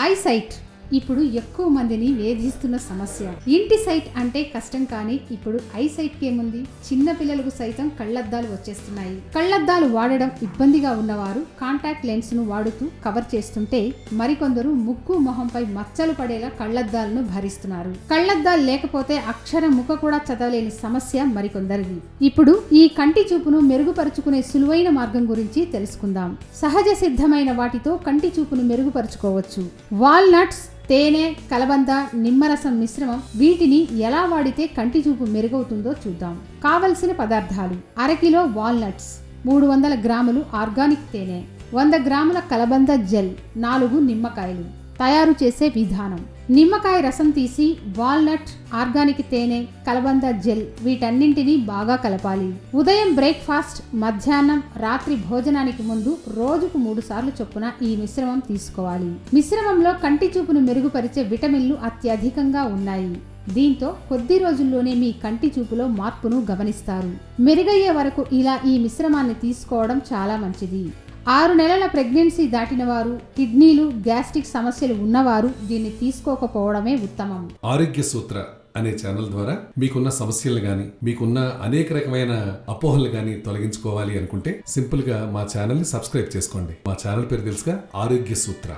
Eyesight ఇప్పుడు ఎక్కువ మందిని వేధిస్తున్న సమస్య. ఇంటి సైట్ అంటే కష్టం, కానీ ఇప్పుడు ఐసైట్ కేముంది, చిన్న పిల్లలకు సైతం కళ్లద్దాలు వచ్చేస్తున్నాయి. కళ్లద్దాలు వాడడం ఇబ్బందిగా ఉన్నవారు కాంటాక్ట్ లెన్స్ ను వాడుతూ కవర్ చేస్తుంటే, మరికొందరు ముక్కు మొహంపై మచ్చలు పడేలా కళ్లద్దాలను భరిస్తున్నారు. కళ్లద్దాలు లేకపోతే అక్షరం ముఖ కూడా చదవలేని సమస్య మరికొందరిది. ఇప్పుడు ఈ కంటి చూపును మెరుగుపరుచుకునే సులువైన మార్గం గురించి తెలుసుకుందాం. సహజ సిద్ధమైన వాటితో కంటి చూపును మెరుగుపరుచుకోవచ్చు. వాల్నట్స్, తేనె, కలబంద, నిమ్మరసం మిశ్రమం, వీటిని ఎలా వాడితే కంటి చూపు మెరుగవుతుందో చూద్దాం. కావలసిన పదార్థాలు: అరకిలో వాల్నట్స్, 300 గ్రాములు ఆర్గానిక్ తేనె, 100 గ్రాముల కలబంద జెల్, 4 నిమ్మకాయలు. తయారు చేసే విధానం: నిమ్మకాయ రసం తీసి వాల్నట్, ఆర్గానిక్ తేనె, కలబంద జెల్ వీటన్నింటినీ బాగా కలపాలి. ఉదయం బ్రేక్ఫాస్ట్, మధ్యాహ్నం, రాత్రి భోజనానికి ముందు రోజుకు 3 సార్లు చొప్పున ఈ మిశ్రమం తీసుకోవాలి. మిశ్రమంలో కంటి చూపును మెరుగుపరిచే విటమిన్లు అత్యధికంగా ఉన్నాయి. దీంతో కొద్ది రోజుల్లోనే మీ కంటి చూపులో మార్పును గమనిస్తారు. మెరుగయ్యే వరకు ఇలా ఈ మిశ్రమాన్ని తీసుకోవడం చాలా మంచిది. 6 నెలల ప్రెగ్నెన్సీ దాటిన వారు, కిడ్నీలు, గ్యాస్ట్రిక్ సమస్యలు ఉన్నవారు దీన్ని తీసుకోకపోవడమే ఉత్తమం. ఆరోగ్య సూత్ర అనే ఛానల్ ద్వారా మీకున్న సమస్యలు గాని, మీకున్న అనేక రకమైన అపోహలు గాని తొలగించుకోవాలి అనుకుంటే సింపుల్ గా మా ఛానల్ ని సబ్స్క్రైబ్ చేసుకోండి. మా ఛానల్ పేరు తెలుసుగా, ఆరోగ్య సూత్ర.